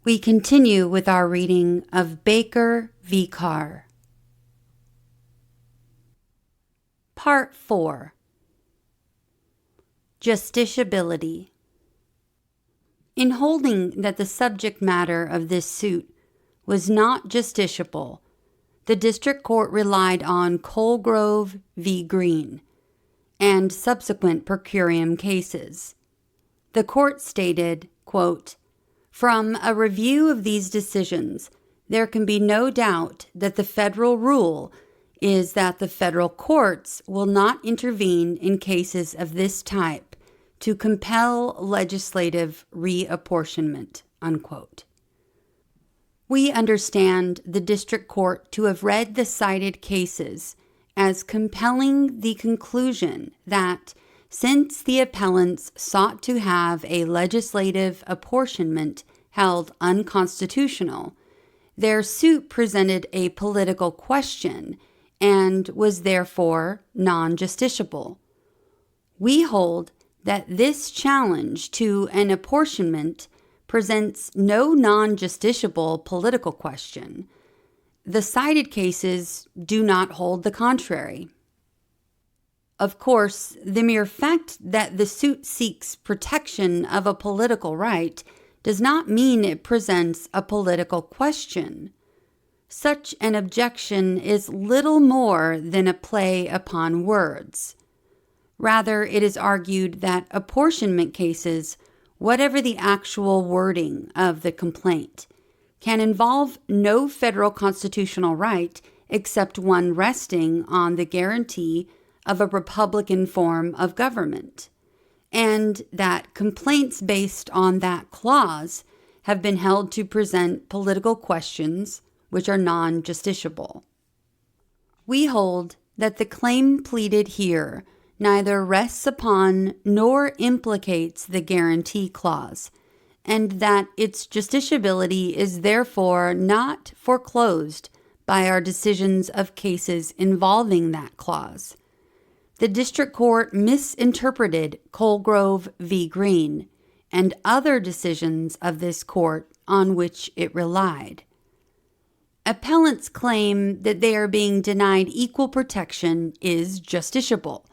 We continue with our reading of Baker v. Carr. Part 4. Justiciability. In holding that the subject matter of this suit was not justiciable, the district court relied on Colgrove v. Green and subsequent per curiam cases. The court stated, quote, "From a review of these decisions, there can be no doubt that the federal rule is that the federal courts will not intervene in cases of this type to compel legislative reapportionment," unquote. We understand the district court to have read the cited cases as compelling the conclusion that since the appellants sought to have a legislative apportionment held unconstitutional, their suit presented a political question and was therefore non-justiciable. We hold that this challenge to an apportionment presents no non-justiciable political question. The cited cases do not hold the contrary. Of course, the mere fact that the suit seeks protection of a political right does not mean it presents a political question. Such an objection is little more than a play upon words. Rather, it is argued that apportionment cases, whatever the actual wording of the complaint, can involve no federal constitutional right except one resting on the guarantee of a Republican form of government, and that complaints based on that clause have been held to present political questions which are non-justiciable. We hold that the claim pleaded here neither rests upon nor implicates the guarantee clause, and that its justiciability is therefore not foreclosed by our decisions of cases involving that clause. The district court misinterpreted Colgrove v. Green and other decisions of this court on which it relied. Appellants claim that they are being denied equal protection is justiciable,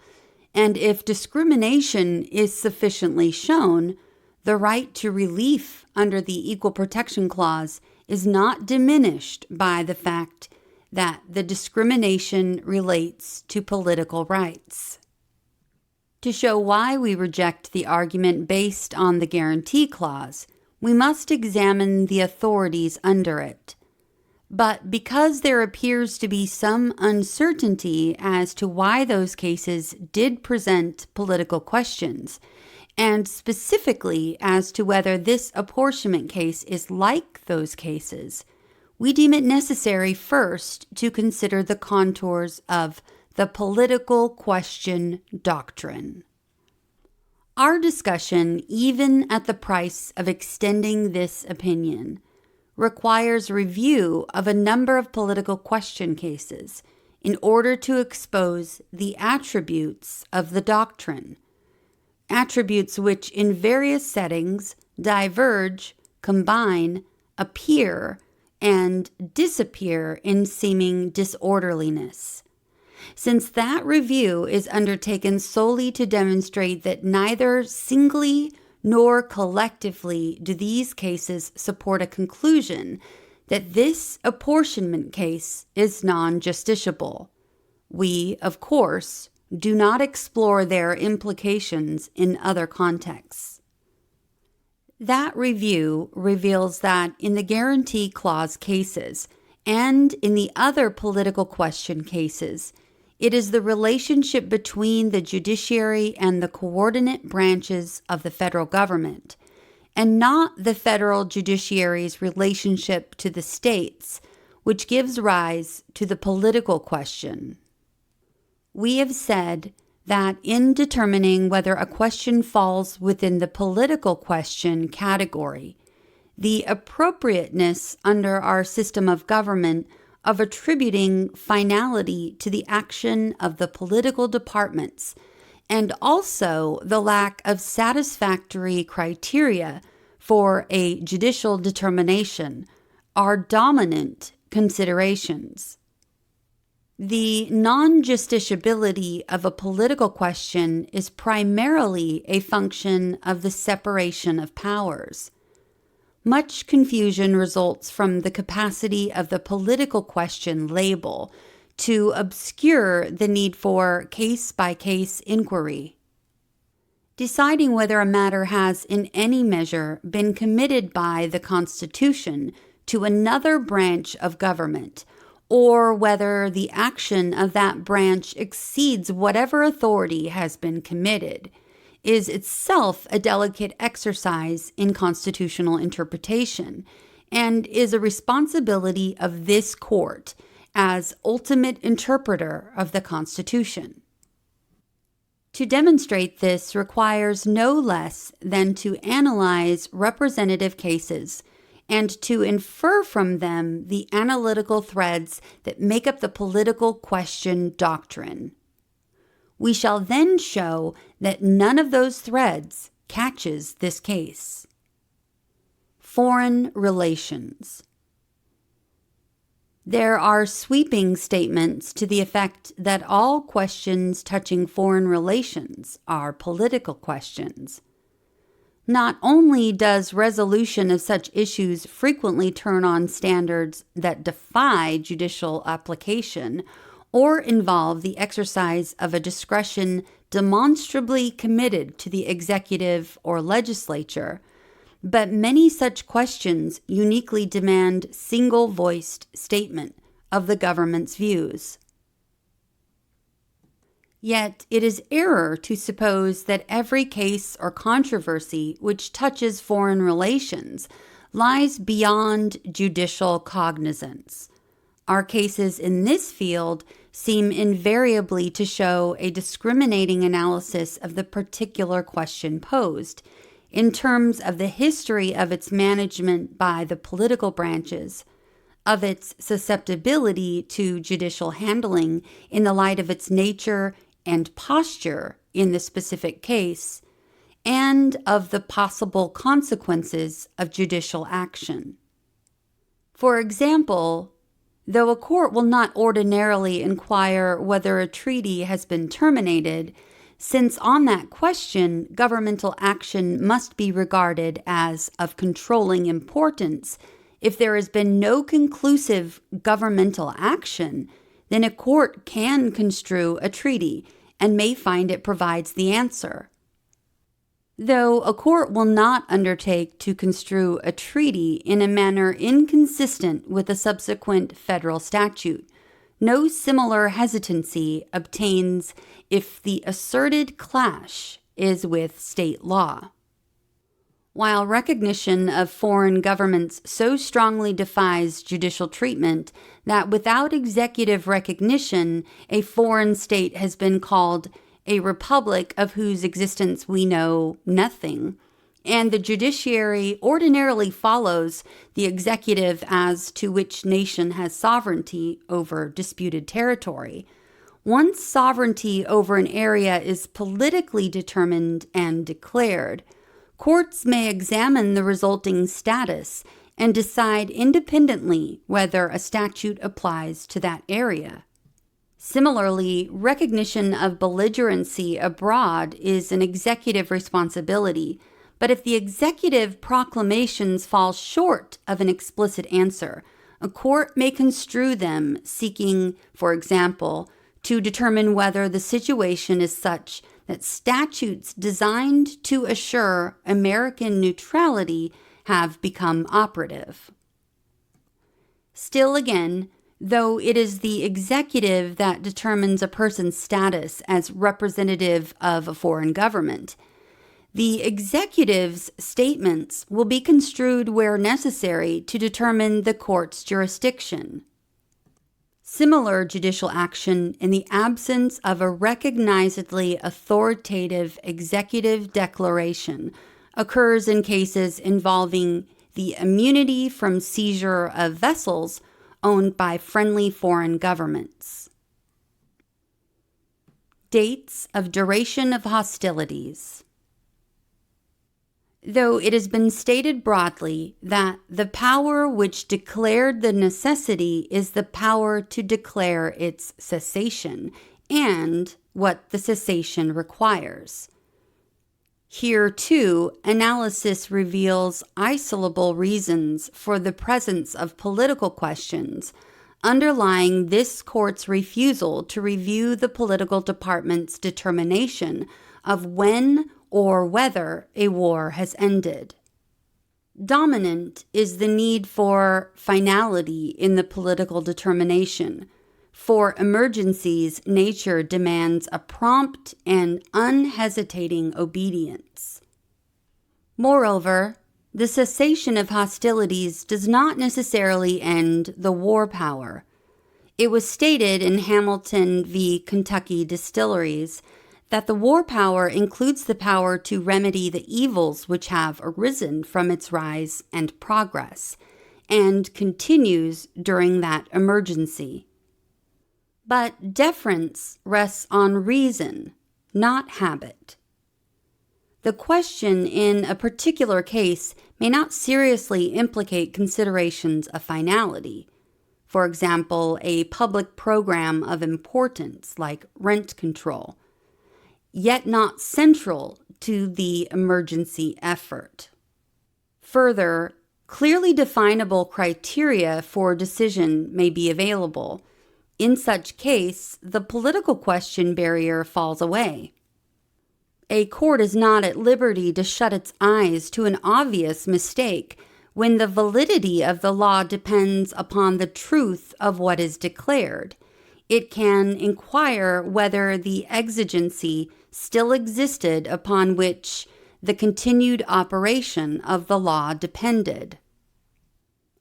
and if discrimination is sufficiently shown, the right to relief under the Equal Protection Clause is not diminished by the fact that the discrimination relates to political rights. To show why we reject the argument based on the Guarantee Clause, we must examine the authorities under it. But because there appears to be some uncertainty as to why those cases did present political questions, and specifically as to whether this apportionment case is like those cases, we deem it necessary first to consider the contours of the political question doctrine. Our discussion, even at the price of extending this opinion, requires review of a number of political question cases in order to expose the attributes of the doctrine, attributes which in various settings diverge, combine, appear, and disappear in seeming disorderliness. Since that review is undertaken solely to demonstrate that neither singly nor collectively do these cases support a conclusion that this apportionment case is non-justiciable, we, of course, do not explore their implications in other contexts. That review reveals that in the Guarantee Clause cases and in the other political question cases, it is the relationship between the judiciary and the coordinate branches of the federal government, and not the federal judiciary's relationship to the states, which gives rise to the political question. We have said that in determining whether a question falls within the political question category, the appropriateness under our system of government of attributing finality to the action of the political departments, and also the lack of satisfactory criteria for a judicial determination are dominant considerations. The non-justiciability of a political question is primarily a function of the separation of powers. Much confusion results from the capacity of the political question label to obscure the need for case-by-case inquiry. Deciding whether a matter has in any measure been committed by the Constitution to another branch of government, or whether the action of that branch exceeds whatever authority has been committed, is itself a delicate exercise in constitutional interpretation, and is a responsibility of this court as ultimate interpreter of the Constitution. To demonstrate this requires no less than to analyze representative cases and to infer from them the analytical threads that make up the political question doctrine. We shall then show that none of those threads catches this case. Foreign relations. There are sweeping statements to the effect that all questions touching foreign relations are political questions. Not only does resolution of such issues frequently turn on standards that defy judicial application or involve the exercise of a discretion demonstrably committed to the executive or legislature, but many such questions uniquely demand single-voiced statement of the government's views. Yet it is error to suppose that every case or controversy which touches foreign relations lies beyond judicial cognizance. Our cases in this field seem invariably to show a discriminating analysis of the particular question posed, in terms of the history of its management by the political branches, of its susceptibility to judicial handling in the light of its nature and posture in the specific case, and of the possible consequences of judicial action. For example, though a court will not ordinarily inquire whether a treaty has been terminated, since on that question governmental action must be regarded as of controlling importance, if there has been no conclusive governmental action, then a court can construe a treaty and may find it provides the answer. Though a court will not undertake to construe a treaty in a manner inconsistent with a subsequent federal statute, no similar hesitancy obtains if the asserted clash is with state law. While recognition of foreign governments so strongly defies judicial treatment that without executive recognition, a foreign state has been called a republic of whose existence we know nothing, and the judiciary ordinarily follows the executive as to which nation has sovereignty over disputed territory. Once sovereignty over an area is politically determined and declared, courts may examine the resulting status and decide independently whether a statute applies to that area. Similarly, recognition of belligerency abroad is an executive responsibility, but if the executive proclamations fall short of an explicit answer, a court may construe them, seeking, for example, to determine whether the situation is such that statutes designed to assure American neutrality have become operative. Still again, though it is the executive that determines a person's status as representative of a foreign government, the executive's statements will be construed where necessary to determine the court's jurisdiction. Similar judicial action in the absence of a recognizedly authoritative executive declaration occurs in cases involving the immunity from seizure of vessels owned by friendly foreign governments. Dates of duration of hostilities. though it has been stated broadly that the power which declared the necessity is the power to declare its cessation and what the cessation requires. Here, too, analysis reveals isolable reasons for the presence of political questions underlying this court's refusal to review the political department's determination of when or whether a war has ended. Dominant is the need for finality in the political determination. For emergencies, nature demands a prompt and unhesitating obedience. Moreover, the cessation of hostilities does not necessarily end the war power. It was stated in Hamilton v. Kentucky Distilleries that the war power includes the power to remedy the evils which have arisen from its rise and progress, and continues during that emergency. But deference rests on reason, not habit. The question in a particular case may not seriously implicate considerations of finality. For example, a public program of importance like rent control, yet not central to the emergency effort. Further, clearly definable criteria for decision may be available. In such case, the political question barrier falls away. A court is not at liberty to shut its eyes to an obvious mistake when the validity of the law depends upon the truth of what is declared. It can inquire whether the exigency still existed upon which the continued operation of the law depended.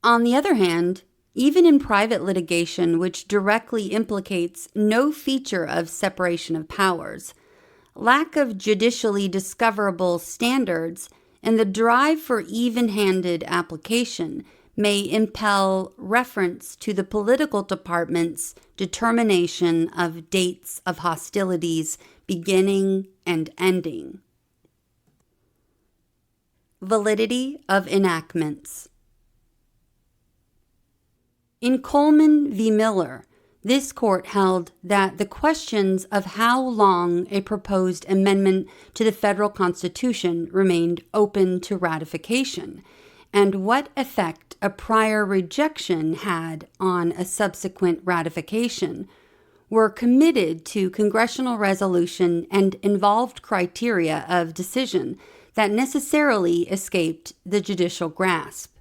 On the other hand, even in private litigation which directly implicates no feature of separation of powers, lack of judicially discoverable standards and the drive for even-handed application may impel reference to the political department's determination of dates of hostilities beginning and ending. Validity of enactments. In Coleman v. Miller, this court held that the questions of how long a proposed amendment to the federal Constitution remained open to ratification, and what effect a prior rejection had on a subsequent ratification, were committed to congressional resolution and involved criteria of decision that necessarily escaped the judicial grasp.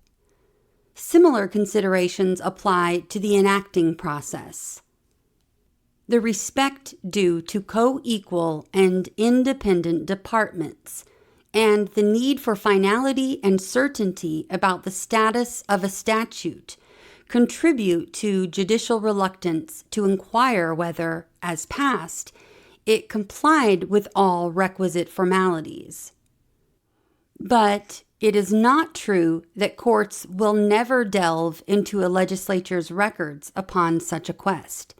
Similar considerations apply to the enacting process. The respect due to co-equal and independent departments, and the need for finality and certainty about the status of a statute contribute to judicial reluctance to inquire whether, as passed, it complied with all requisite formalities. But it is not true that courts will never delve into a legislature's records upon such a quest.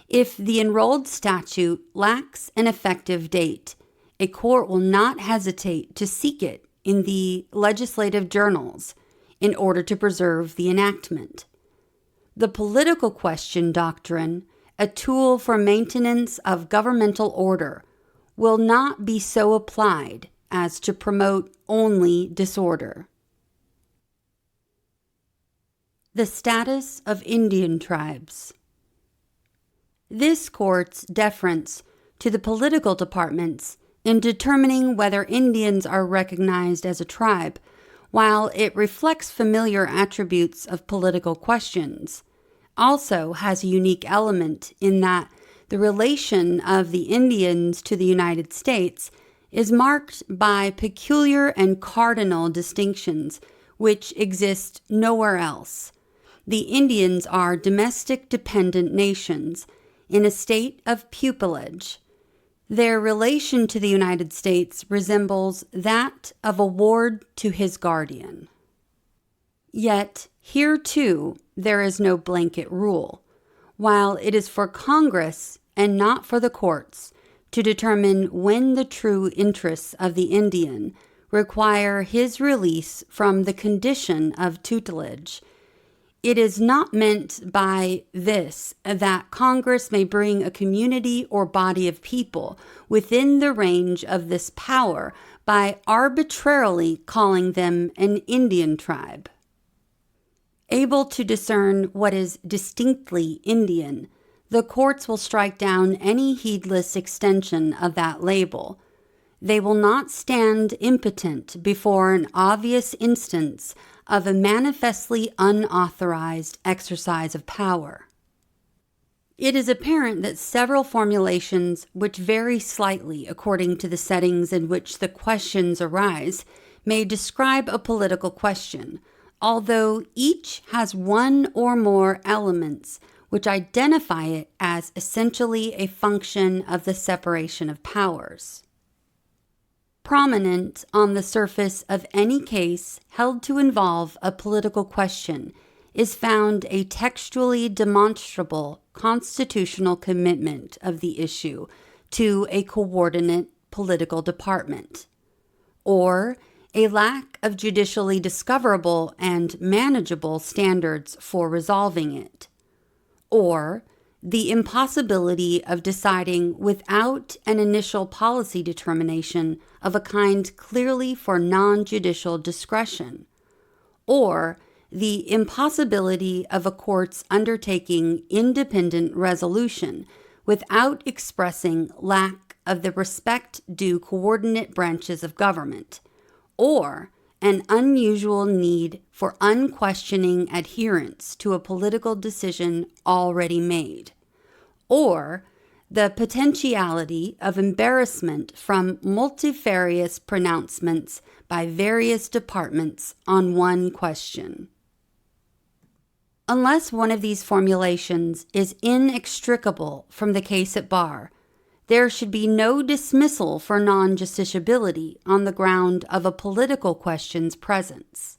If the enrolled statute lacks an effective date, a court will not hesitate to seek it in the legislative journals in order to preserve the enactment. The political question doctrine, a tool for maintenance of governmental order, will not be so applied as to promote only disorder. The status of Indian tribes. This court's deference to the political departments in determining whether Indians are recognized as a tribe, while it reflects familiar attributes of political questions, also has a unique element in that the relation of the Indians to the United States is marked by peculiar and cardinal distinctions which exist nowhere else. The Indians are domestic dependent nations in a state of pupillage. Their relation to the United States resembles that of a ward to his guardian. Yet, here too, there is no blanket rule, while it is for Congress and not for the courts to determine when the true interests of the Indian require his release from the condition of tutelage. It is not meant by this that Congress may bring a community or body of people within the range of this power by arbitrarily calling them an Indian tribe. Able to discern what is distinctly Indian, the courts will strike down any heedless extension of that label. They will not stand impotent before an obvious instance of a manifestly unauthorized exercise of power. It is apparent that several formulations, which vary slightly according to the settings in which the questions arise, may describe a political question, although each has one or more elements which identify it as essentially a function of the separation of powers. Prominent on the surface of any case held to involve a political question is found a textually demonstrable constitutional commitment of the issue to a coordinate political department, or a lack of judicially discoverable and manageable standards for resolving it, or the impossibility of deciding without an initial policy determination of a kind clearly for non-judicial discretion, or the impossibility of a court's undertaking independent resolution without expressing lack of the respect due coordinate branches of government, or an unusual need for unquestioning adherence to a political decision already made, or the potentiality of embarrassment from multifarious pronouncements by various departments on one question. Unless one of these formulations is inextricable from the case at bar, there should be no dismissal for non-justiciability on the ground of a political question's presence.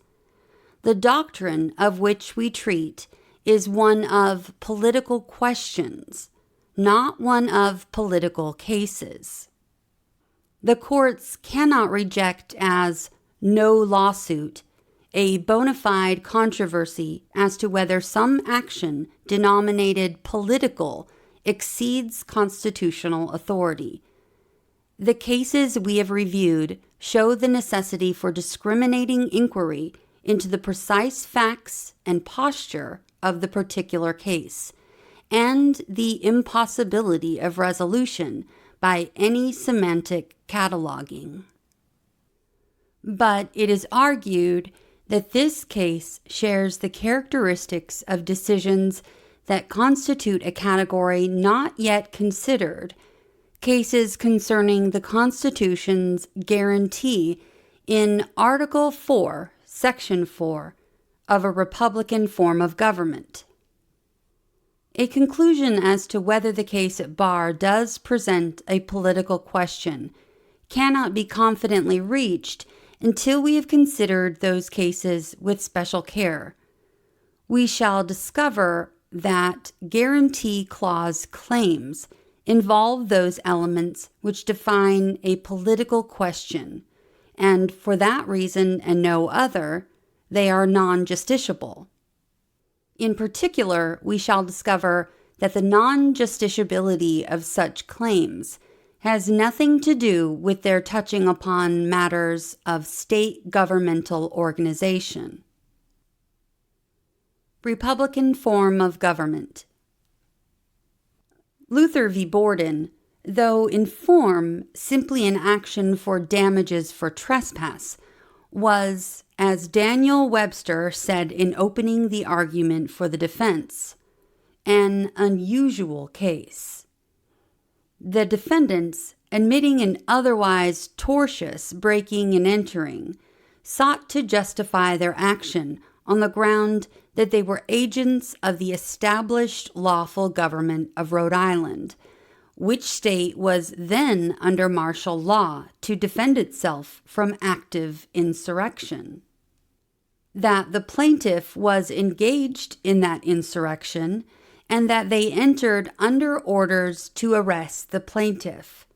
The doctrine of which we treat is one of political questions, not one of political cases. The courts cannot reject as no lawsuit a bona fide controversy as to whether some action denominated political exceeds constitutional authority. The cases we have reviewed show the necessity for discriminating inquiry into the precise facts and posture of the particular case, and the impossibility of resolution by any semantic cataloging. But it is argued that this case shares the characteristics of decisions that constitute a category not yet considered, cases concerning the Constitution's guarantee in Article 4, Section 4 of a Republican form of government. A conclusion as to whether the case at bar does present a political question cannot be confidently reached until we have considered those cases with special care. We shall discover that guarantee clause claims involve those elements which define a political question, and for that reason and no other, they are non-justiciable. In particular, we shall discover that the non-justiciability of such claims has nothing to do with their touching upon matters of state governmental organization. Republican form of government. Luther v. Borden, though in form simply an action for damages for trespass, was, as Daniel Webster said in opening the argument for the defense, an unusual case. The defendants, admitting an otherwise tortious breaking and entering, sought to justify their action on the ground that they were agents of the established lawful government of Rhode Island, which state was then under martial law to defend itself from active insurrection. That the plaintiff was engaged in that insurrection, and that they entered under orders to arrest the plaintiff.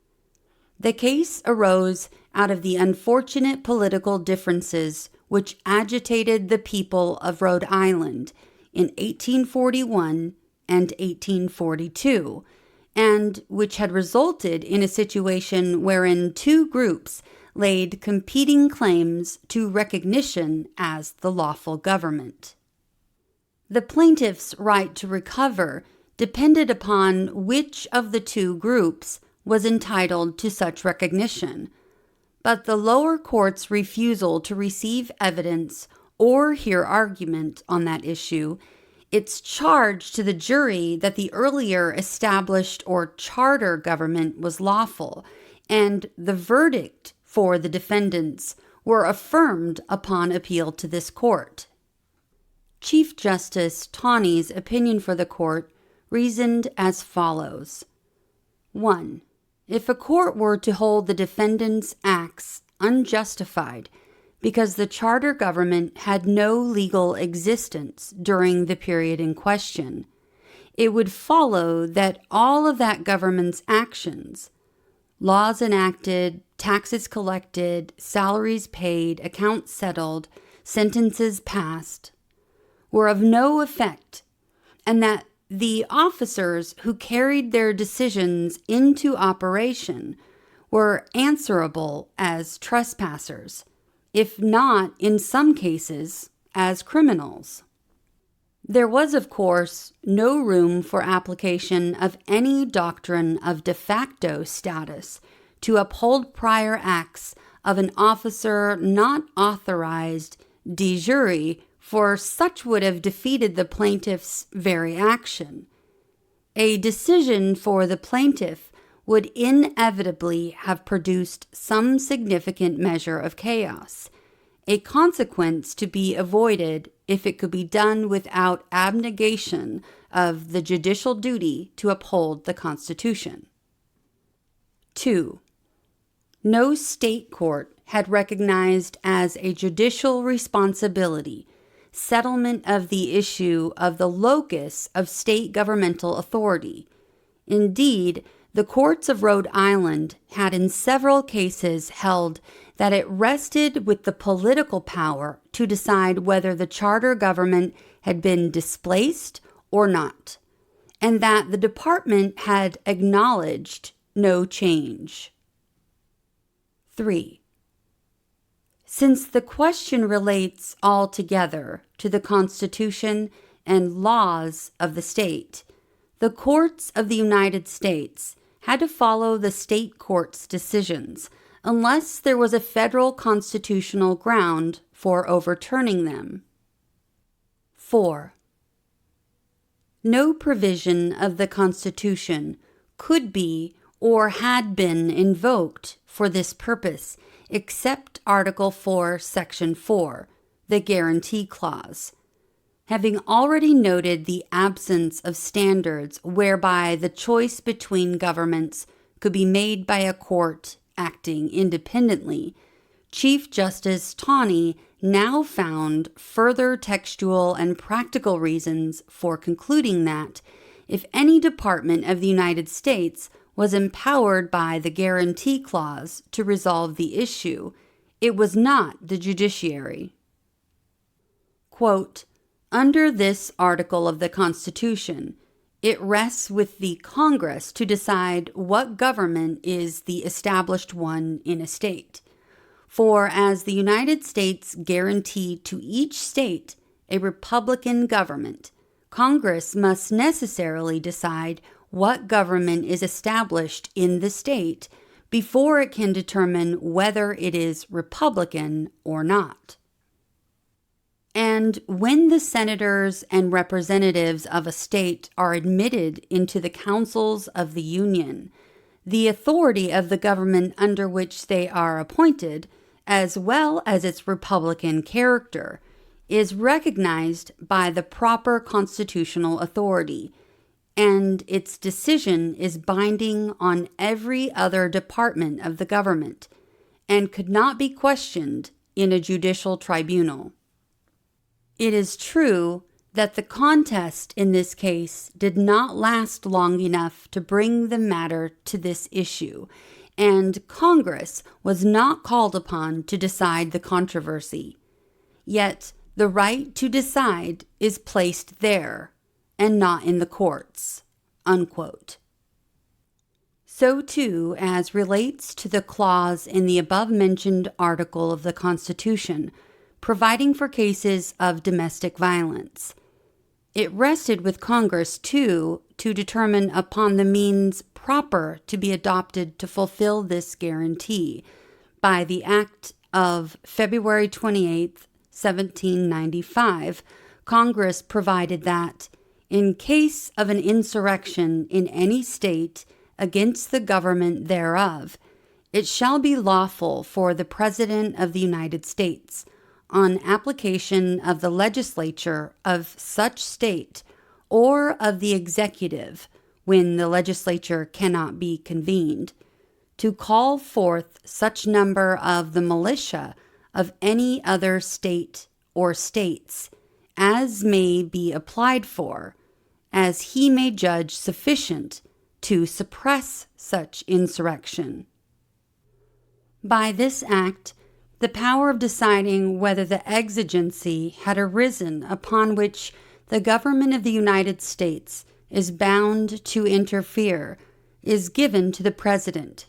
The case arose out of the unfortunate political differences which agitated the people of Rhode Island in 1841 and 1842, and which had resulted in a situation wherein two groups laid competing claims to recognition as the lawful government. The plaintiff's right to recover depended upon which of the two groups was entitled to such recognition, but the lower court's refusal to receive evidence or hear argument on that issue, its charge to the jury that the earlier established or charter government was lawful, and the verdict for the defendants were affirmed upon appeal to this court. Chief Justice Taney's opinion for the court reasoned as follows. 1. If a court were to hold the defendants' acts unjustified because the charter government had no legal existence during the period in question, it would follow that all of that government's actions, laws enacted, taxes collected, salaries paid, accounts settled, sentences passed, were of no effect, and that the officers who carried their decisions into operation were answerable as trespassers, if not, in some cases, as criminals. There was, of course, no room for application of any doctrine of de facto status to uphold prior acts of an officer not authorized de jure, for such would have defeated the plaintiff's very action. A decision for the plaintiff would inevitably have produced some significant measure of chaos, a consequence to be avoided if it could be done without abnegation of the judicial duty to uphold the Constitution. 2. No state court had recognized as a judicial responsibility settlement of the issue of the locus of state governmental authority. Indeed, the courts of Rhode Island had in several cases held that it rested with the political power to decide whether the charter government had been displaced or not, and that the department had acknowledged no change. 3. Since the question relates altogether to the Constitution and laws of the state, the courts of the United States had to follow the state court's decisions unless there was a federal constitutional ground for overturning them. 4. No provision of the Constitution could be or had been invoked for this purpose except Article 4, Section 4, the Guarantee Clause. Having already noted the absence of standards whereby the choice between governments could be made by a court acting independently, Chief Justice Taney now found further textual and practical reasons for concluding that if any department of the United States was empowered by the Guarantee Clause to resolve the issue, it was not the judiciary. Quote, under this article of the Constitution, it rests with the Congress to decide what government is the established one in a state. For as the United States guarantee to each state a republican government, Congress must necessarily decide what government is established in the state before it can determine whether it is republican or not. And when the senators and representatives of a state are admitted into the councils of the Union, the authority of the government under which they are appointed, as well as its republican character, is recognized by the proper constitutional authority, and its decision is binding on every other department of the government, and could not be questioned in a judicial tribunal. It is true that the contest in this case did not last long enough to bring the matter to this issue, and Congress was not called upon to decide the controversy. Yet the right to decide is placed there and not in the courts." Unquote. So too, as relates to the clause in the above-mentioned article of the Constitution providing for cases of domestic violence. It rested with Congress, too, to determine upon the means proper to be adopted to fulfill this guarantee by the Act of February 28, 1795. Congress provided that, in case of an insurrection in any state against the government thereof, it shall be lawful for the President of the United States, on application of the legislature of such state or of the executive, when the legislature cannot be convened, to call forth such number of the militia of any other state or states as may be applied for, as he may judge sufficient to suppress such insurrection. By this act, the power of deciding whether the exigency had arisen upon which the government of the United States is bound to interfere is given to the President.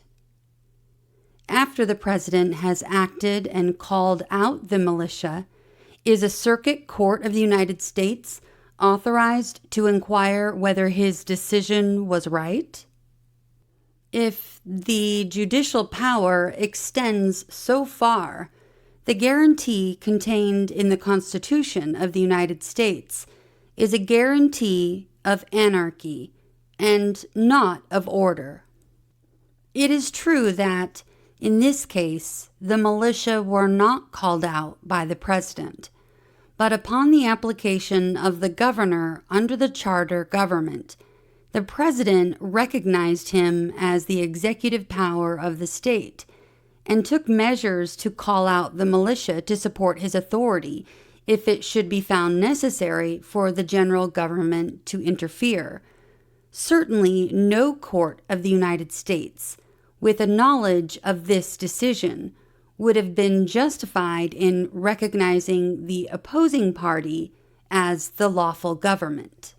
After the President has acted and called out the militia, is a circuit court of the United States authorized to inquire whether his decision was right? If the judicial power extends so far, the guarantee contained in the Constitution of the United States is a guarantee of anarchy and not of order. It is true that, in this case, the militia were not called out by the President, but upon the application of the governor under the charter government, the President recognized him as the executive power of the state and took measures to call out the militia to support his authority if it should be found necessary for the general government to interfere. Certainly no court of the United States, with a knowledge of this decision, would have been justified in recognizing the opposing party as the lawful government.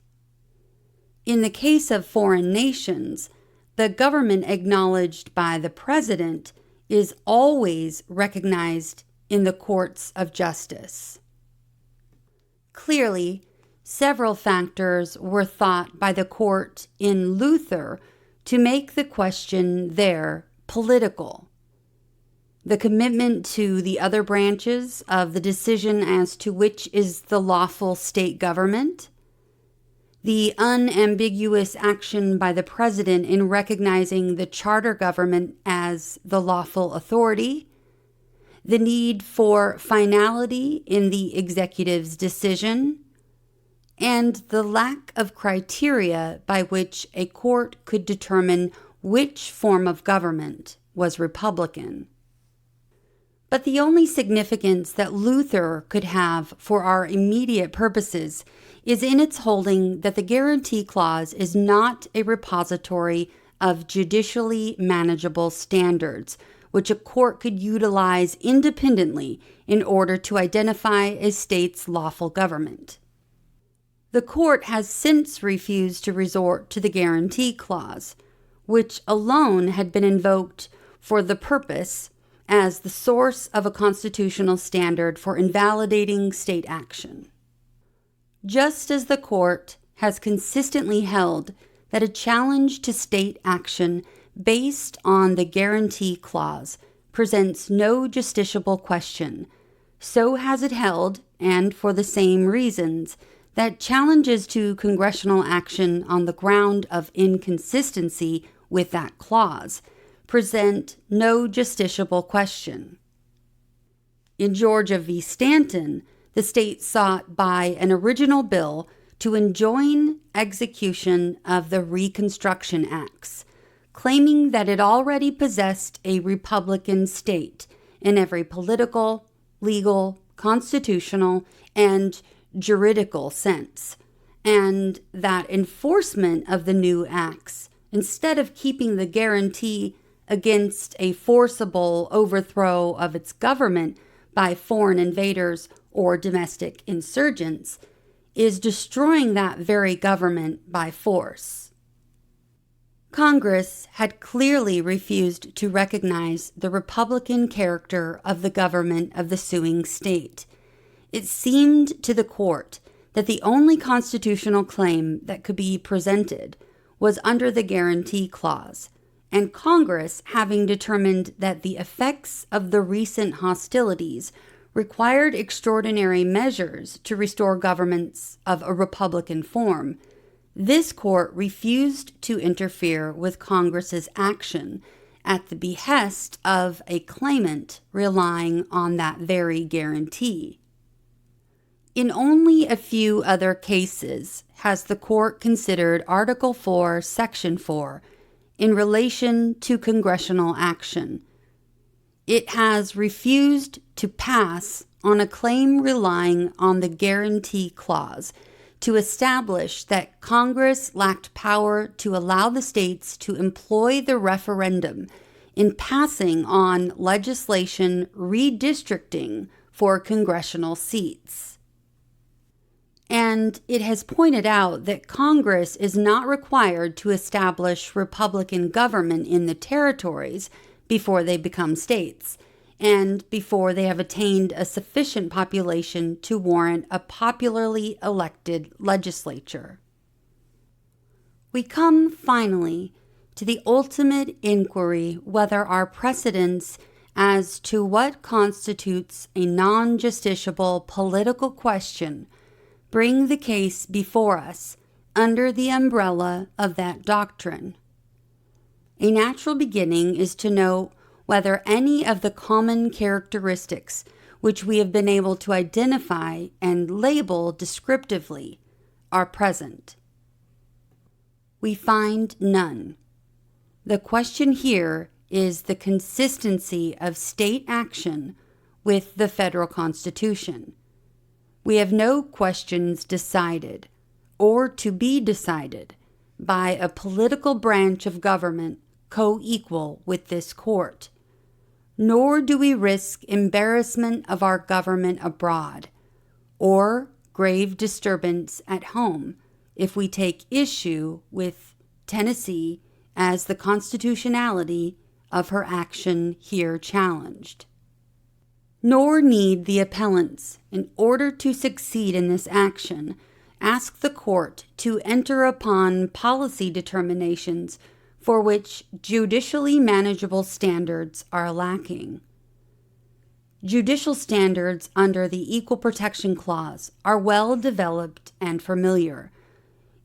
In the case of foreign nations, the government acknowledged by the President is always recognized in the courts of justice. Clearly, several factors were thought by the court in Luther to make the question there political. The commitment to the other branches of the decision as to which is the lawful state government, the unambiguous action by the President in recognizing the charter government as the lawful authority, the need for finality in the executive's decision, and the lack of criteria by which a court could determine which form of government was Republican. But the only significance that Luther could have for our immediate purposes is in its holding that the guarantee clause is not a repository of judicially manageable standards, which a court could utilize independently in order to identify a state's lawful government. The court has since refused to resort to the guarantee clause, which alone had been invoked for the purpose as the source of a constitutional standard for invalidating state action. Just as the court has consistently held that a challenge to state action based on the guarantee clause presents no justiciable question, so has it held, and for the same reasons, that challenges to congressional action on the ground of inconsistency with that clause present no justiciable question. In Georgia v. Stanton, the state sought by an original bill to enjoin execution of the Reconstruction Acts, claiming that it already possessed a Republican state in every political, legal, constitutional, and juridical sense, and that enforcement of the new acts, instead of keeping the guarantee against a forcible overthrow of its government by foreign invaders or domestic insurgents is destroying that very government by force. Congress had clearly refused to recognize the Republican character of the government of the suing state. It seemed to the court that the only constitutional claim that could be presented was under the Guarantee Clause, and Congress, having determined that the effects of the recent hostilities required extraordinary measures to restore governments of a Republican form, this court refused to interfere with Congress's action at the behest of a claimant relying on that very guarantee. In only a few other cases has the court considered Article 4, Section 4 in relation to congressional action. It has refused to pass on a claim relying on the Guarantee Clause to establish that Congress lacked power to allow the states to employ the referendum in passing on legislation redistricting for congressional seats. And it has pointed out that Congress is not required to establish Republican government in the territories before they become states, and before they have attained a sufficient population to warrant a popularly elected legislature. We come finally to the ultimate inquiry whether our precedents as to what constitutes a non-justiciable political question bring the case before us under the umbrella of that doctrine. A natural beginning is to know whether any of the common characteristics which we have been able to identify and label descriptively are present. We find none. The question here is the consistency of state action with the federal Constitution. We have no questions decided or to be decided by a political branch of government co-equal with this court, nor do we risk embarrassment of our government abroad or grave disturbance at home if we take issue with Tennessee as the constitutionality of her action here challenged. Nor need the appellants, in order to succeed in this action, ask the court to enter upon policy determinations for which judicially manageable standards are lacking. Judicial standards under the Equal Protection Clause are well developed and familiar,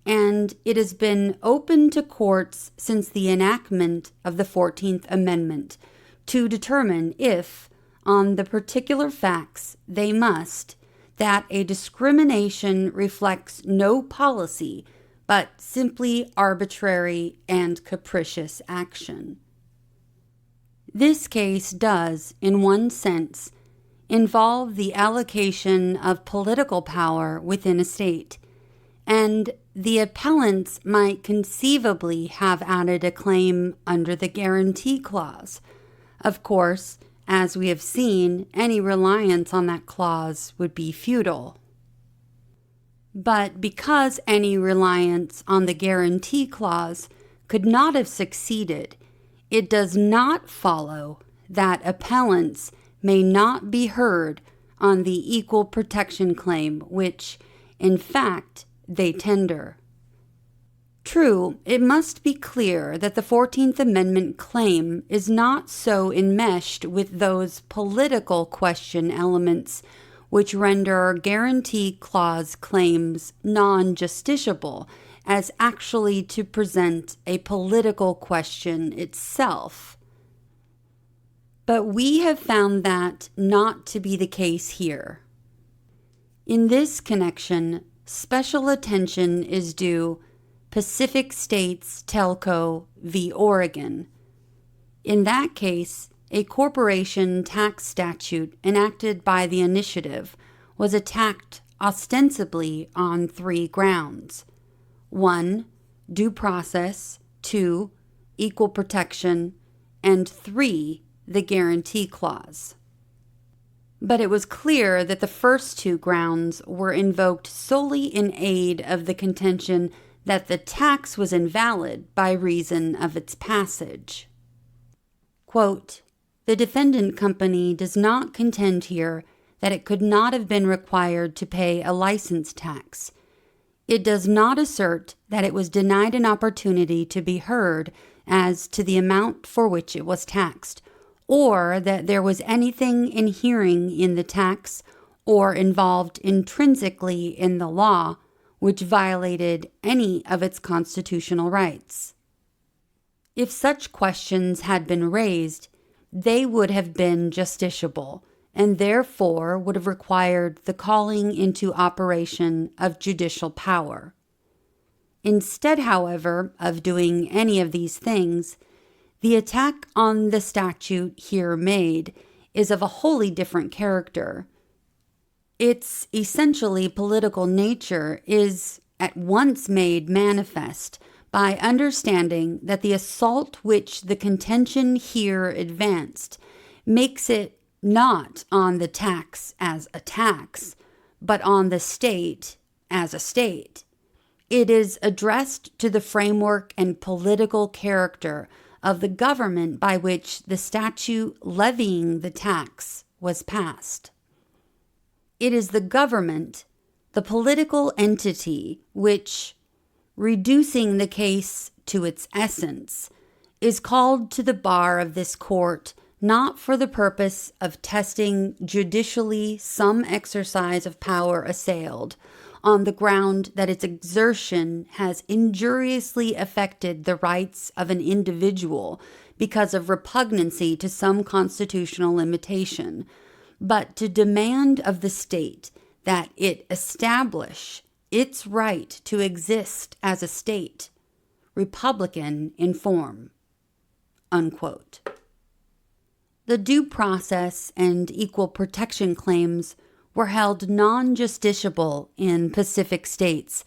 and it has been open to courts since the enactment of the 14th Amendment to determine if, on the particular facts, they must, that a discrimination reflects no policy but simply arbitrary and capricious action. This case does, in one sense, involve the allocation of political power within a state, and the appellants might conceivably have added a claim under the Guarantee Clause. Of course, as we have seen, any reliance on that clause would be futile. But because any reliance on the Guarantee Clause could not have succeeded, it does not follow that appellants may not be heard on the equal protection claim which, in fact, they tender. True, it must be clear that the 14th Amendment claim is not so enmeshed with those political question elements which render Guarantee Clause claims non-justiciable as actually to present a political question itself. But we have found that not to be the case here. In this connection, special attention is due Pacific States Telco v. Oregon. In that case, a corporation tax statute enacted by the initiative was attacked ostensibly on 3 grounds. 1, due process. 2, equal protection. and 3, the guarantee clause. But it was clear that the first two grounds were invoked solely in aid of the contention that the tax was invalid by reason of its passage. Quote, "The defendant company does not contend here that it could not have been required to pay a license tax. It does not assert that it was denied an opportunity to be heard as to the amount for which it was taxed, or that there was anything inhering in the tax or involved intrinsically in the law which violated any of its constitutional rights. If such questions had been raised, they would have been justiciable, and therefore would have required the calling into operation of judicial power. Instead, however, of doing any of these things, the attack on the statute here made is of a wholly different character. Its essentially political nature is at once made manifest by understanding that the assault which the contention here advanced makes it not on the tax as a tax, but on the state as a state. It is addressed to the framework and political character of the government by which the statute levying the tax was passed. It is the government, the political entity, which, reducing the case to its essence, is called to the bar of this court not for the purpose of testing judicially some exercise of power assailed, on the ground that its exertion has injuriously affected the rights of an individual because of repugnancy to some constitutional limitation, but to demand of the state that it establish its right to exist as a state, republican in form." Unquote. The due process and equal protection claims were held non-justiciable in Pacific states,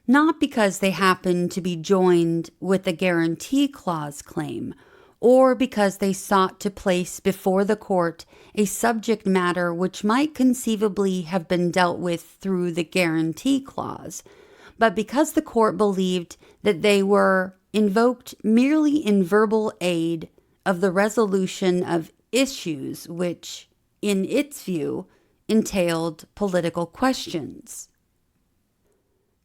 not because they happened to be joined with the Guarantee Clause claim, or because they sought to place before the court a subject matter which might conceivably have been dealt with through the Guarantee Clause, but because the court believed that they were invoked merely in verbal aid of the resolution of issues which, in its view, entailed political questions.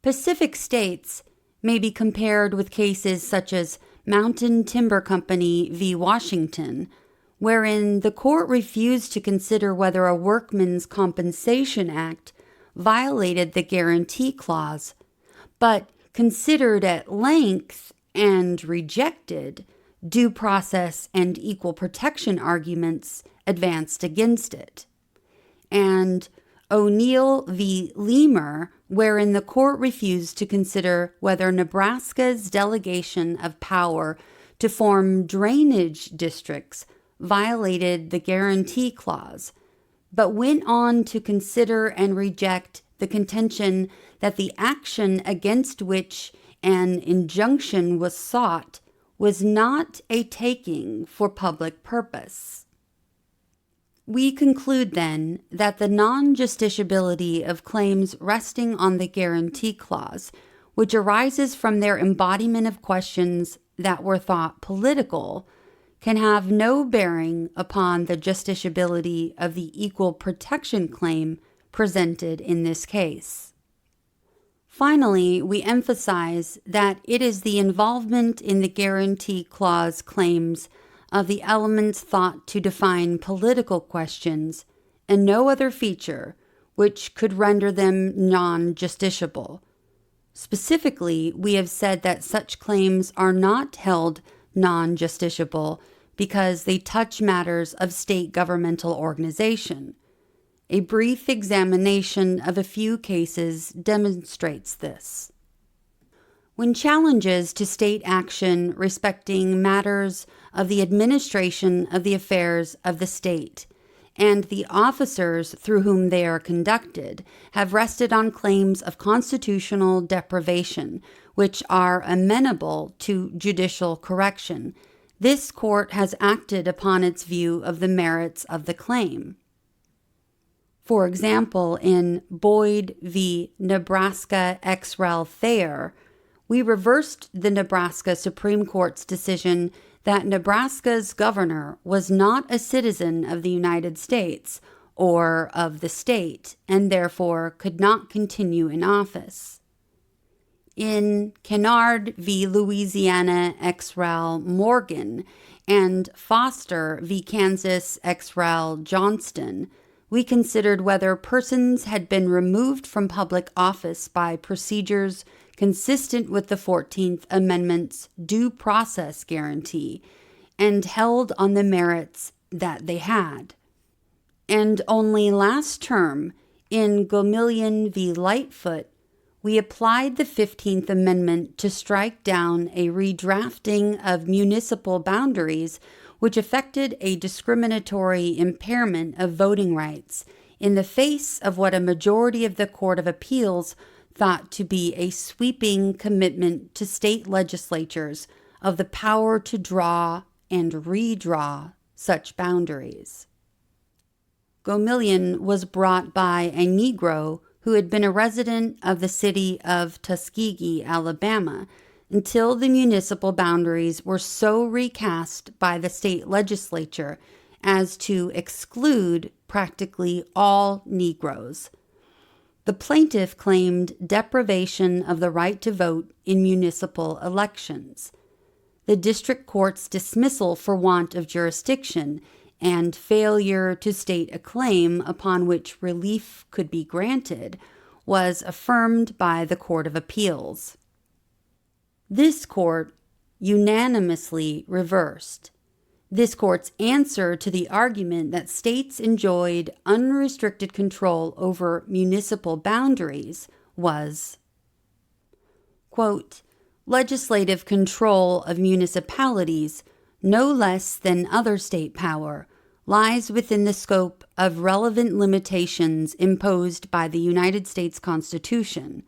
Pacific states may be compared with cases such as Mountain Timber Company v. Washington, wherein the court refused to consider whether a Workmen's Compensation Act violated the Guarantee Clause, but considered at length and rejected due process and equal protection arguments advanced against it. And O'Neill v. Lemur, wherein the court refused to consider whether Nebraska's delegation of power to form drainage districts violated the Guarantee Clause, but went on to consider and reject the contention that the action against which an injunction was sought was not a taking for public purpose. We conclude, then, that the non-justiciability of claims resting on the Guarantee Clause, which arises from their embodiment of questions that were thought political, can have no bearing upon the justiciability of the equal protection claim presented in this case. Finally, we emphasize that it is the involvement in the Guarantee Clause claims of the elements thought to define political questions, and no other feature which could render them non-justiciable. Specifically, we have said that such claims are not held non-justiciable because they touch matters of state governmental organization. A brief examination of a few cases demonstrates this. When challenges to state action respecting matters of the administration of the affairs of the state and the officers through whom they are conducted have rested on claims of constitutional deprivation, which are amenable to judicial correction, this court has acted upon its view of the merits of the claim. For example, in Boyd v. Nebraska ex rel. Thayer, we reversed the Nebraska Supreme Court's decision that Nebraska's governor was not a citizen of the United States or of the state, and therefore could not continue in office. In Kennard v. Louisiana ex rel. Morgan and Foster v. Kansas ex rel. Johnston, we considered whether persons had been removed from public office by procedures consistent with the 14th Amendment's due process guarantee and held on the merits that they had. And only last term, in Gomillion v. Lightfoot, we applied the 15th Amendment to strike down a redrafting of municipal boundaries which affected a discriminatory impairment of voting rights in the face of what a majority of the Court of Appeals thought to be a sweeping commitment to state legislatures of the power to draw and redraw such boundaries. Gomillion was brought by a Negro who had been a resident of the city of Tuskegee, Alabama, until the municipal boundaries were so recast by the state legislature as to exclude practically all Negroes. The plaintiff claimed deprivation of the right to vote in municipal elections. The district court's dismissal for want of jurisdiction and failure to state a claim upon which relief could be granted was affirmed by the Court of Appeals. This court unanimously reversed. This court's answer to the argument that states enjoyed unrestricted control over municipal boundaries was, quote, legislative control of municipalities, no less than other state power, lies within the scope of relevant limitations imposed by the United States Constitution.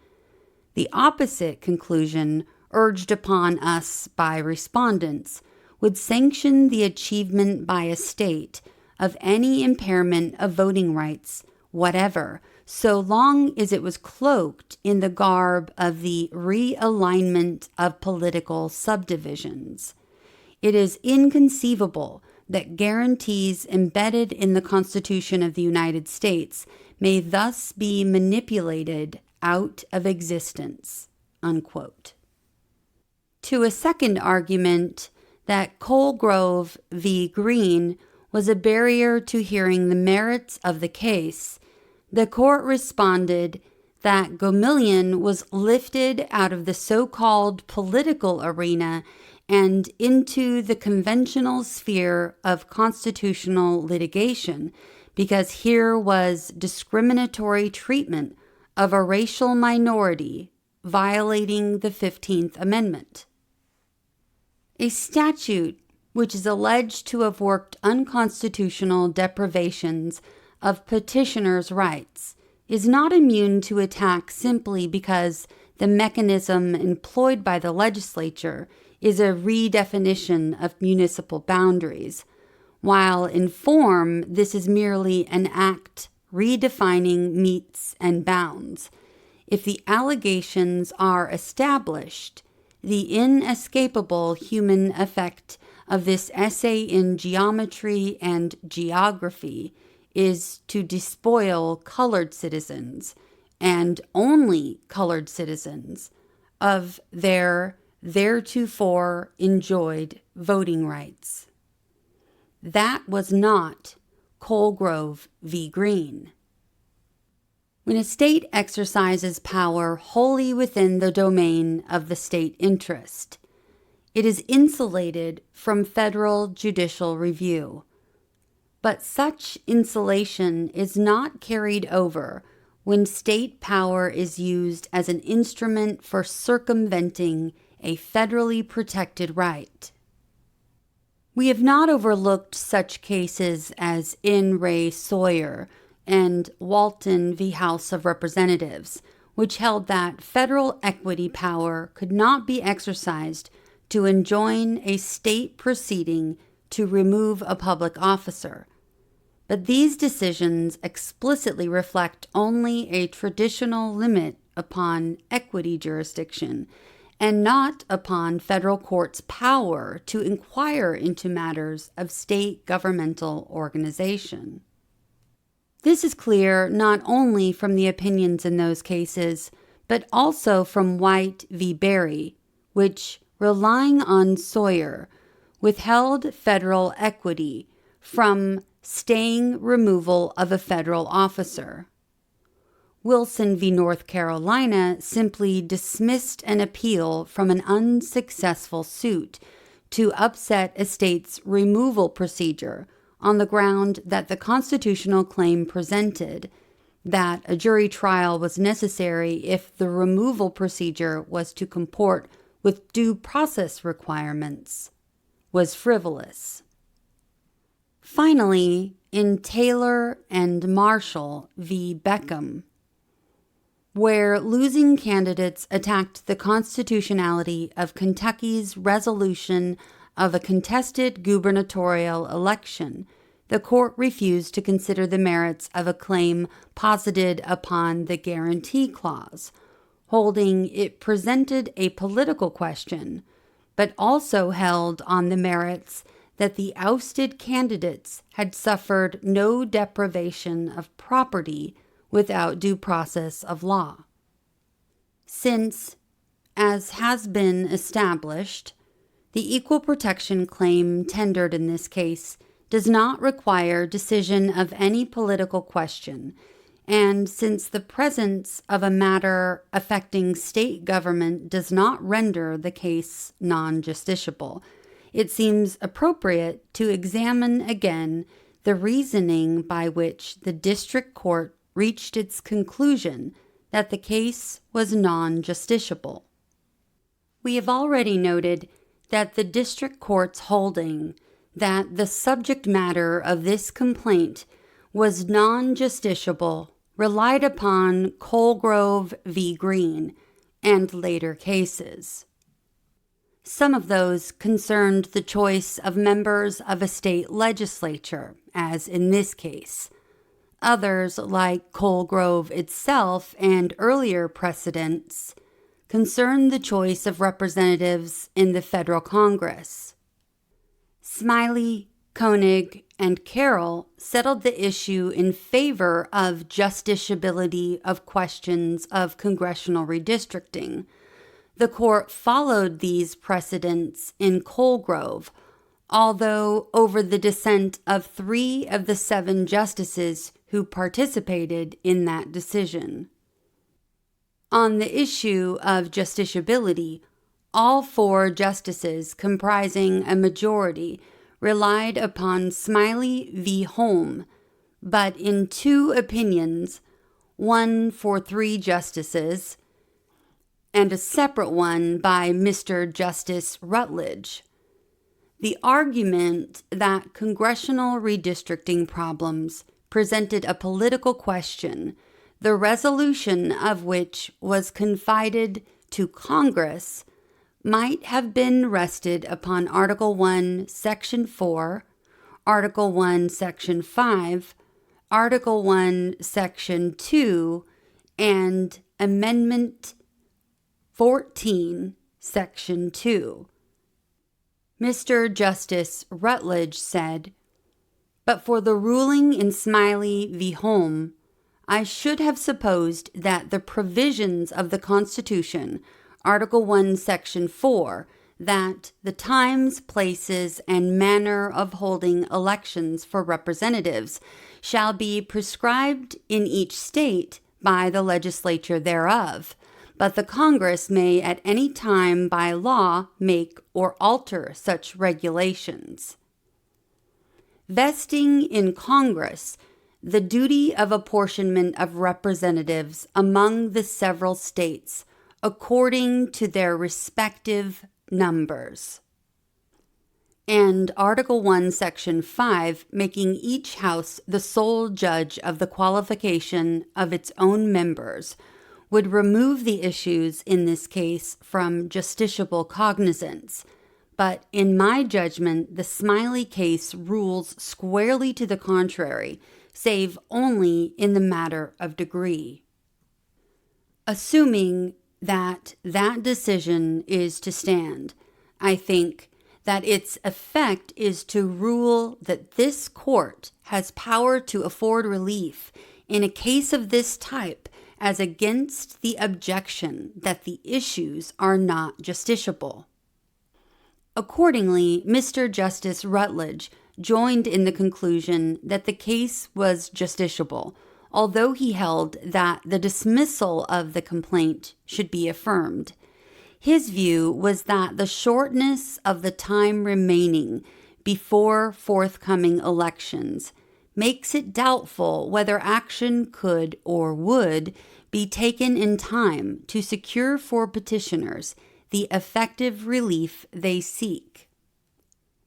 The opposite conclusion, urged upon us by respondents, would sanction the achievement by a state of any impairment of voting rights whatever, so long as it was cloaked in the garb of the realignment of political subdivisions. It is inconceivable that guarantees embedded in the Constitution of the United States may thus be manipulated out of existence, unquote. To a second argument that Colgrove v. Green was a barrier to hearing the merits of the case, the court responded that Gomillion was lifted out of the so-called political arena and into the conventional sphere of constitutional litigation because here was discriminatory treatment of a racial minority violating the 15th Amendment. A statute which is alleged to have worked unconstitutional deprivations of petitioners' rights is not immune to attack simply because the mechanism employed by the legislature is a redefinition of municipal boundaries, while in form this is merely an act redefining metes and bounds. If the allegations are established, the inescapable human effect of this essay in geometry and geography is to despoil colored citizens, and only colored citizens, of their theretofore enjoyed voting rights. That was not Colgrove v. Green. When a state exercises power wholly within the domain of the state interest, it is insulated from federal judicial review. But such insulation is not carried over when state power is used as an instrument for circumventing a federally protected right. We have not overlooked such cases as In re Sawyer and Walton v. House of Representatives, which held that federal equity power could not be exercised to enjoin a state proceeding to remove a public officer. But these decisions explicitly reflect only a traditional limit upon equity jurisdiction and not upon federal courts' power to inquire into matters of state governmental organization. This is clear not only from the opinions in those cases, but also from White v. Berry, which, relying on Sawyer, withheld federal equity from staying removal of a federal officer. Wilson v. North Carolina simply dismissed an appeal from an unsuccessful suit to upset a state's removal procedure on the ground that the constitutional claim presented, that a jury trial was necessary if the removal procedure was to comport with due process requirements, was frivolous. Finally, in Taylor and Marshall v. Beckham, where losing candidates attacked the constitutionality of Kentucky's resolution of a contested gubernatorial election, the court refused to consider the merits of a claim posited upon the Guarantee Clause, holding it presented a political question, but also held on the merits that the ousted candidates had suffered no deprivation of property without due process of law. Since, as has been established, the equal protection claim tendered in this case does not require decision of any political question, and since the presence of a matter affecting state government does not render the case non-justiciable, it seems appropriate to examine again the reasoning by which the district court reached its conclusion that the case was non-justiciable. We have already noted that the district court's holding that the subject matter of this complaint was non-justiciable relied upon Colgrove v. Green and later cases. Some of those concerned the choice of members of a state legislature, as in this case. Others, like Colgrove itself and earlier precedents, concerned the choice of representatives in the federal Congress. Smiley, Koenig, and Carroll settled the issue in favor of justiciability of questions of congressional redistricting. The court followed these precedents in Colgrove, although over the dissent of 3 of the 7 justices who participated in that decision. On the issue of justiciability, all 4 justices comprising a majority relied upon Smiley v. Holm, but in 2 opinions, one for 3 justices and a separate one by Mr. Justice Rutledge. The argument that congressional redistricting problems presented a political question, the resolution of which was confided to Congress, might have been rested upon Article 1, Section 4, Article 1, Section 5, Article 1, Section 2, and Amendment 14, Section 2. Mr. Justice Rutledge said, "But for the ruling in Smiley v. Holm, I should have supposed that the provisions of the Constitution, Article 1, Section 4, that the times, places, and manner of holding elections for representatives shall be prescribed in each state by the legislature thereof, but the Congress may at any time by law make or alter such regulations. Vesting in Congress the duty of apportionment of representatives among the several states according to their respective numbers. And Article 1, Section 5, making each house the sole judge of the qualification of its own members, would remove the issues in this case from justiciable cognizance, But in my judgment, the Smiley case rules squarely to the contrary, save only in the matter of degree. Assuming that that decision is to stand, I think that its effect is to rule that this court has power to afford relief in a case of this type as against the objection that the issues are not justiciable. Accordingly, Mr. Justice Rutledge joined in the conclusion that the case was justiciable, although he held that the dismissal of the complaint should be affirmed. His view was that the shortness of the time remaining before forthcoming elections makes it doubtful whether action could or would be taken in time to secure for petitioners the effective relief they seek.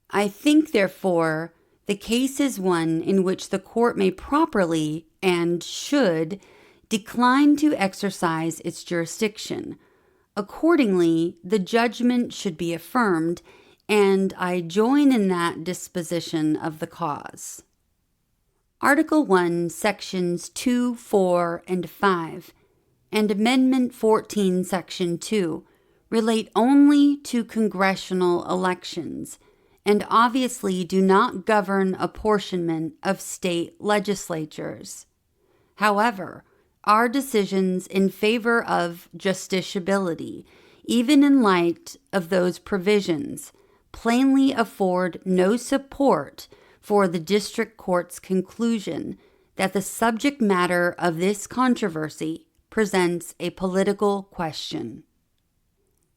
I think, therefore, the case is one in which the court may properly and should decline to exercise its jurisdiction. Accordingly, the judgment should be affirmed, and I join in that disposition of the cause. Article 1, Sections 2, 4, and 5, and Amendment 14, Section 2, relate only to congressional elections, and obviously do not govern apportionment of state legislatures. However, our decisions in favor of justiciability, even in light of those provisions, plainly afford no support for the district court's conclusion that the subject matter of this controversy presents a political question.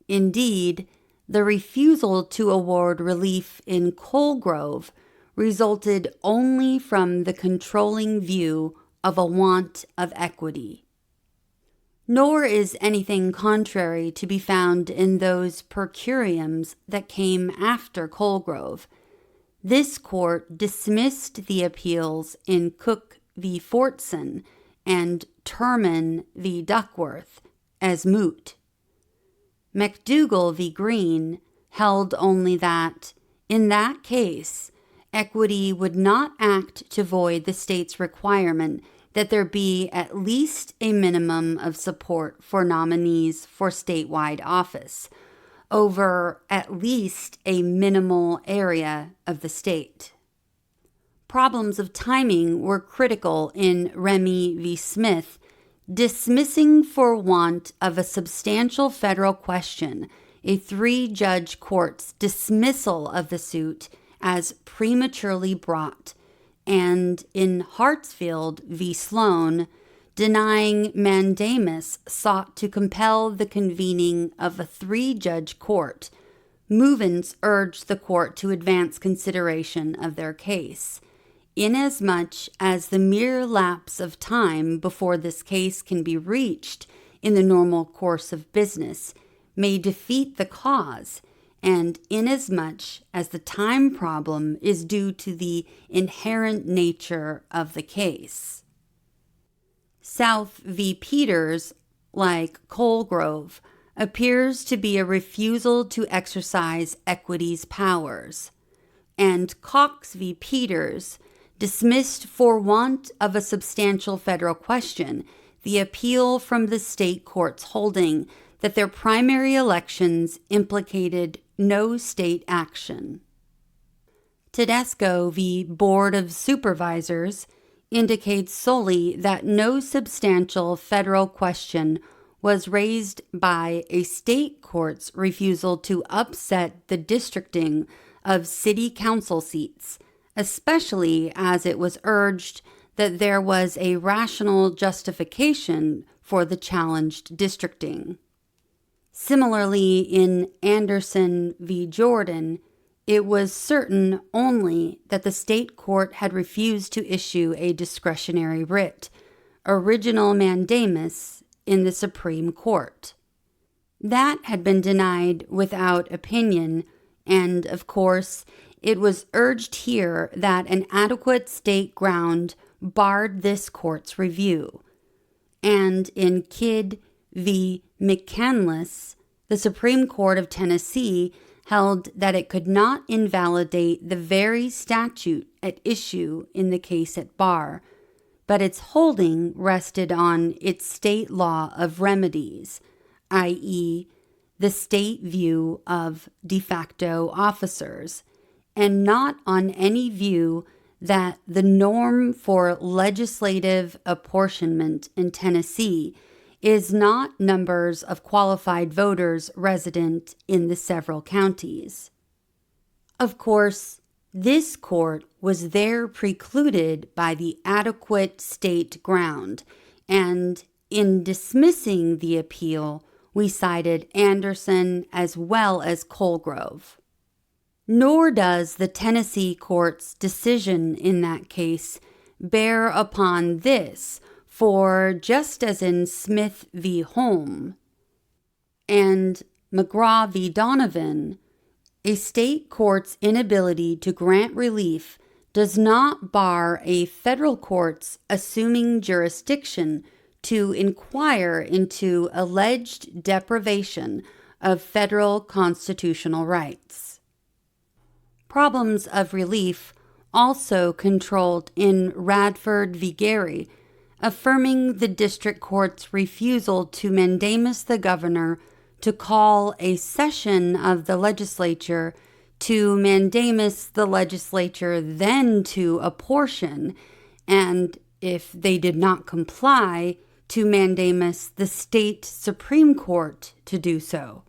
Indeed, the refusal to award relief in Colgrove resulted only from the controlling view of a want of equity. Nor is anything contrary to be found in those per curiams that came after Colgrove. This court dismissed the appeals in Cook v. Fortson and Turman v. Duckworth as moot. McDougall v. Green held only that, in that case, equity would not act to void the state's requirement that there be at least a minimum of support for nominees for statewide office over at least a minimal area of the state. Problems of timing were critical in Remy v. Smith, dismissing for want of a substantial federal question a three-judge court's dismissal of the suit as prematurely brought, and in Hartsfield v. Sloan, denying mandamus sought to compel the convening of a three-judge court. Movants urged the court to advance consideration of their case, inasmuch as the mere lapse of time before this case can be reached in the normal course of business may defeat the cause, and inasmuch as the time problem is due to the inherent nature of the case. South v. Peters, like Colgrove, appears to be a refusal to exercise equity's powers, and Cox v. Peters dismissed for want of a substantial federal question the appeal from the state courts holding that their primary elections implicated no state action. Tedesco v. Board of Supervisors indicates solely that no substantial federal question was raised by a state court's refusal to upset the districting of city council seats, especially as it was urged that there was a rational justification for the challenged districting. Similarly, in Anderson v. Jordan, it was certain only that the state court had refused to issue a discretionary writ, original mandamus, in the Supreme Court. That had been denied without opinion, and, of course, it was urged here that an adequate state ground barred this court's review. And in Kidd v. McCandless, the Supreme Court of Tennessee held that it could not invalidate the very statute at issue in the case at bar, but its holding rested on its state law of remedies, i.e., the state view of de facto officers, and not on any view that the norm for legislative apportionment in Tennessee is not numbers of qualified voters resident in the several counties. Of course, this court was there precluded by the adequate state ground, and in dismissing the appeal, we cited Anderson as well as Colgrove. Nor does the Tennessee court's decision in that case bear upon this, for just as in Smith v. Holm and McGraw v. Donovan, a state court's inability to grant relief does not bar a federal court's assuming jurisdiction to inquire into alleged deprivation of federal constitutional rights. Problems of relief also controlled in Radford v. Gary, affirming the district court's refusal to mandamus the governor to call a session of the legislature to mandamus the legislature then to apportion, and if they did not comply, to mandamus the state Supreme Court to do so.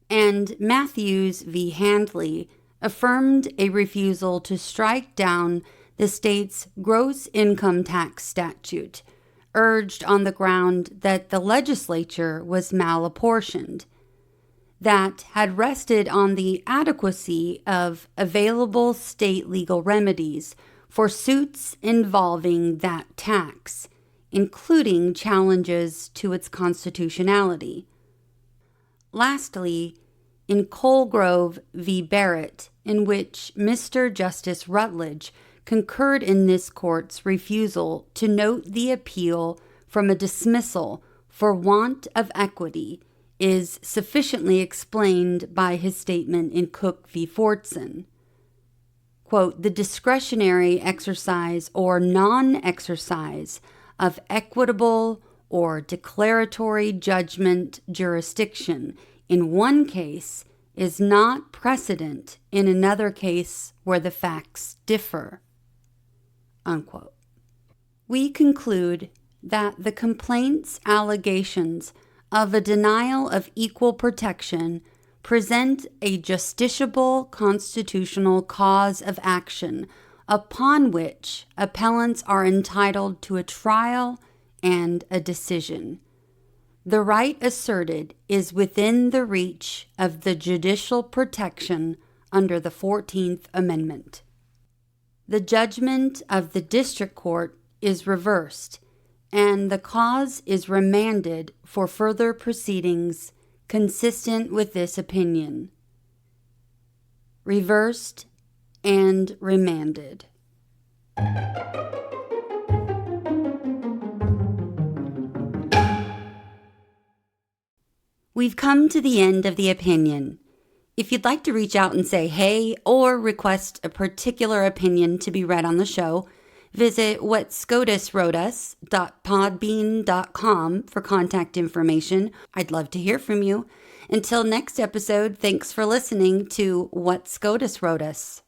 And Matthews v. Handley affirmed a refusal to strike down the state's gross income tax statute, urged on the ground that the legislature was malapportioned, that had rested on the adequacy of available state legal remedies for suits involving that tax, including challenges to its constitutionality. Lastly, in Colgrove v. Barrett, in which Mr. Justice Rutledge concurred in this court's refusal to note the appeal from a dismissal for want of equity, is sufficiently explained by his statement in Cook v. Fordson. Quote, the discretionary exercise or non-exercise of equitable or declaratory judgment jurisdiction in one case is not precedent in another case where the facts differ. Unquote. We conclude that the complaint's allegations of a denial of equal protection present a justiciable constitutional cause of action upon which appellants are entitled to a trial and a decision. The right asserted is within the reach of the judicial protection under the 14th Amendment. The judgment of the district court is reversed, and the cause is remanded for further proceedings consistent with this opinion. Reversed and remanded. We've come to the end of the opinion. If you'd like to reach out and say hey or request a particular opinion to be read on the show, visit whatscotuswroteus.podbean.com for contact information. I'd love to hear from you. Until next episode, thanks for listening to What SCOTUS Wrote Us.